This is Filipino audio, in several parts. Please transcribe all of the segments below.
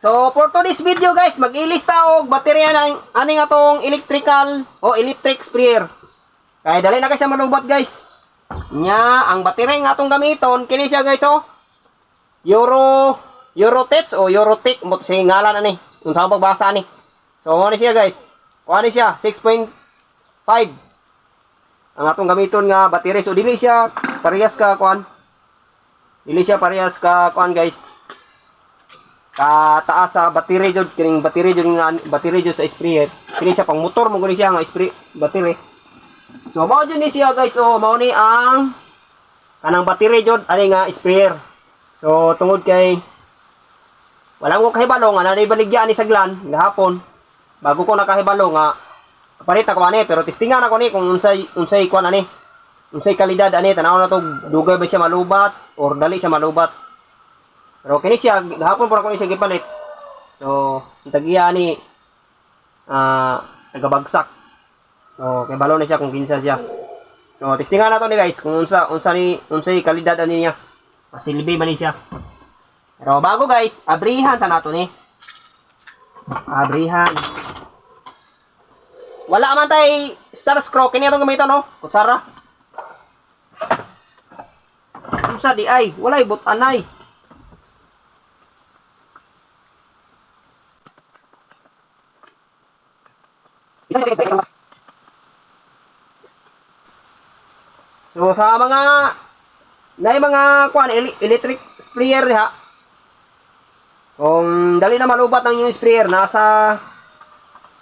So for today's video guys, mag-ilista og baterya ng aning atong electrical o electric sprayer. Kaya dali na kasi malubat guys. Nya ang baterya nga atong gamiton kini siya guys oh. Eurotech o Eurotech mo si ngalan ani. Unsa ang pagbasa ni? So ano siya guys? Ano siya 6.5 ang atong gamiton nga baterya. So dili siya parehas ka kuan. Dili siya parehas ka kuan guys. Kataas sa battery jud kining battery jud nga battery jud sa sprayer kini siya pang motor mo gani siya nga spray battery. So mao jud ni siya guys, so mao ni ang kanang battery jud ani nga sprayer. So tungod kay wala ko kahibalo nga na ibaligya ni saglan gahapon bago ko nakahibalo nga palit ako ani, pero testingan ako ni kung unsay kuan ani, unsay kalidad ani, tanaw na to dugay ba siya malubat or dali siya malubat. Pero kini siya gahapon por ako ni siya gipalit. So tagiya ni nagabagsak. So kay balo na siya kung kinsa siya. So testingan nato ni guys kung unsay kalidad ani niya. Masilbi man ni siya. Pero bago guys, abrihan sa nato ni. Abrihan. Wala man tay star screw kini atong gamiton no. Kutsara. Unsa di ay, walay butanay. So sa mga kuan electric sprayer ha. Kung dali na malubat ang yung sprayer nasa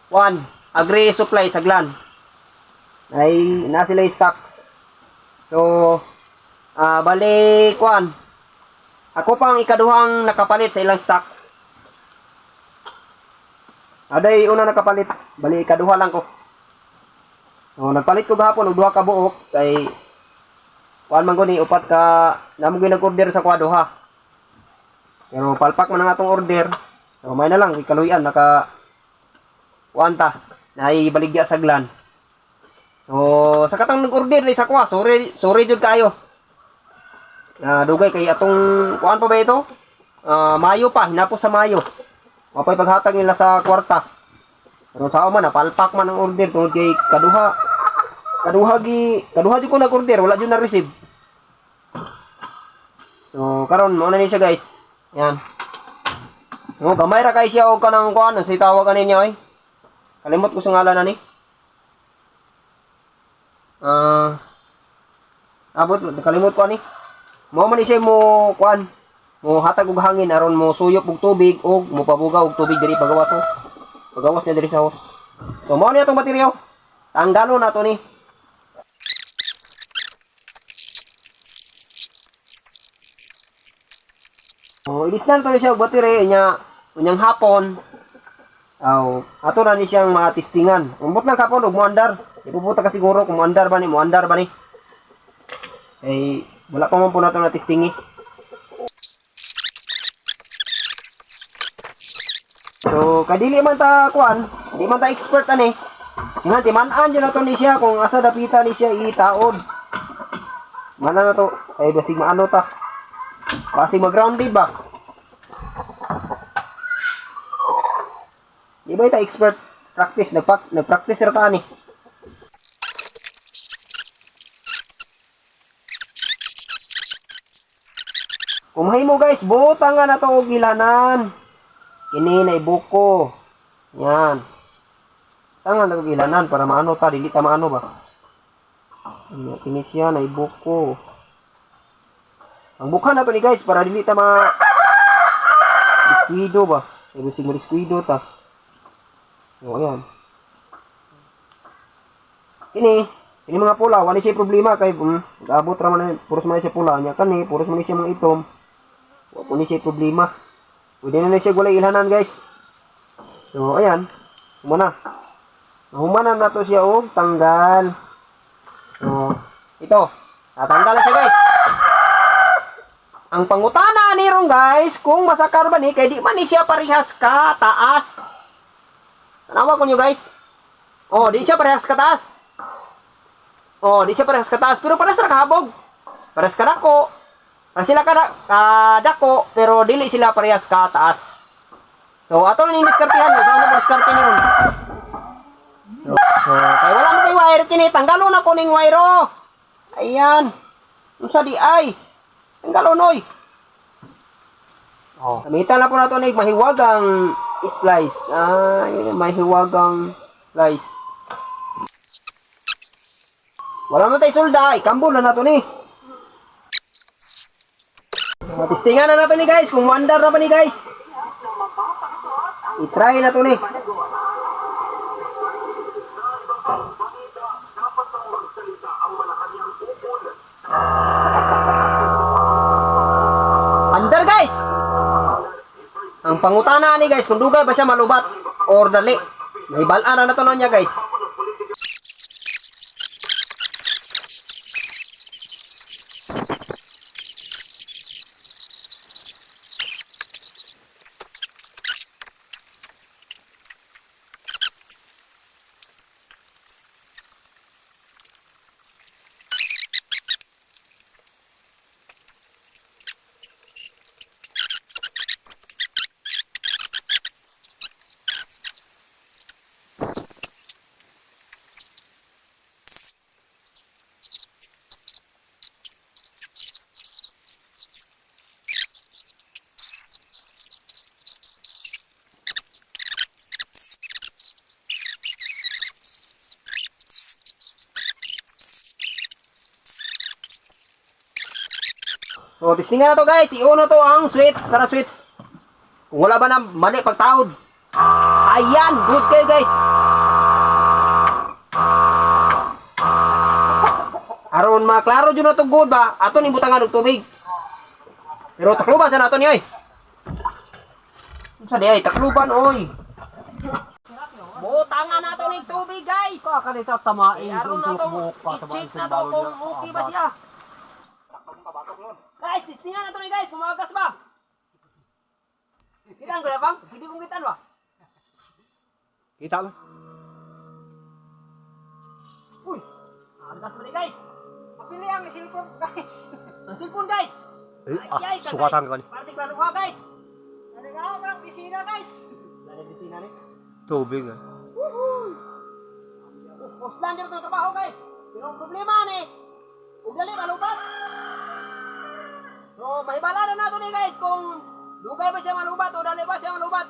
kuan agri supply saglan. Ay na sila stocks. So bali kuan ako pang ikaduhang nakapalit sa ilang stocks. Aday una nakapalit, bali ikaduha lang ko. So nagpalit ko gahapon og duha ka buok kay kuan man guni upat ka namo gyud nag-order sa kwaduha. Pero palpak man ang atong order. So may na lang ikaluyan naka kuanta na ibaligya saglan. So sa katang nag-order ni sa kwa, sorry jud kayo. Dugay kay atong kuan pa ba ito? Mayo pa, hinapos sa Mayo. Mapay paghatag nila sa kwarta. Pero sao man napalpak man ang order tungod kay kaduha di ko nag-order, wala jud na receive. So karon mo na ni siya guys. Yan. No, gamay ra kay siya og kanang kuan sa tawag ani niya oy. Kalimot ko sa ngalan ani. Abot kalimot ko ani. Mo man ni siya mo kuan. Mo hatag og hangin aron mo suyop og tubig og mo pabugaw og tubig diri pagawas oh. Pagawas niya diri sa host. So mao ni atong baterya. Tanggalon nato ni. So ilistan to ni siya og baterya nya unyang hapon. Ato na ni siyang matistingan. Umbot lang kapon og moandar. Ipuputa ka siguro kung moandar ba ni. Eh wala pa man po nato na testingi. So, kadili man ta kuan, di man ta expert ani. Nga timan-an jud nato ni siya kung asa dapita ni siya itaod. Mana na to? Ay basig maano ta. Basig mag-grounded ba? Di ba ta expert practice nagpractice ra ta ani. Kumahimo guys, butang nga na to og ilanan. Kini na ibuko. Yan. Tanga na ilanan para maano ta, dili ta maano ba. Kini siya na ibuko. Ang bukan na to ni guys para dili ta disquido ba. Ibig mo disquido ta. O yan. Kini mga pula, wala siya problema kay abot ra man puros man siya pula nya kani, puros man siya mga itom. Wa po ni siya problema. Pwede na siya gulay ilhanan guys. So ayan. Muna. Nahumanan na to siya og tanggal. So ito. Tatanggal na siya guys. Ang pangutana ni ron guys, kung masakar ba ni kay di man ni siya parehas ka taas. Tanawa ko nyo guys. Oh, di siya parehas ka taas. Pero parehas ra kahabog. Parehas ka dako. Para sila dako pero dili sila parehas ka taas. So ato na ning diskartehan so ano mo diskarte ni ron. So kay wala mo kay wire kini tanggalo na ko ning wire oh. Ayan. Unsa di ay? Tanggalon oy. Oh, gamitan na po nato ning mahiwagang slice. Ay, mahiwagang slice. Wala man tay sulda, ikambol na nato ni. Testingan na nato ni guys kung mandar na ba ni guys. I-try na to ni. Andar guys. Ang pangutana ni guys kung dugay ba siya malubat or dali. May balaan na to niya guys. So, testingan na to guys. Iuno to ang switch. Tara switch. Kung wala ba na mali pagtaod. Ayan. Good kayo guys. Aron maklaro dyan na to good ba? Ato ni butangan ng tubig. Pero takluban sa nato niya eh. Sa di ay takluban oy. Butangan nato ng tubig guys. Kakanita tamain. Aron na to. I-check na to kung okay ba siya. Guys, testingan na to ni guys, kung magas ba? Kitaan ko na bang? Sige kong kitaan ba? Kita mo? Uy, magas ba ni guys? Papili ang cellphone guys. Ang cellphone guys. Ay, sukatan ka ni. Partik lalo ka guys. Naligaw ko lang bisina guys. Lalo bisina ni. Tubig ah. Woohoo! Poslan dyan ito trabaho guys. Pero ang problema ni, ugali malubat. So, mahibala na nato ni guys kung dugay ba siya malubat o dali ba siya malubat.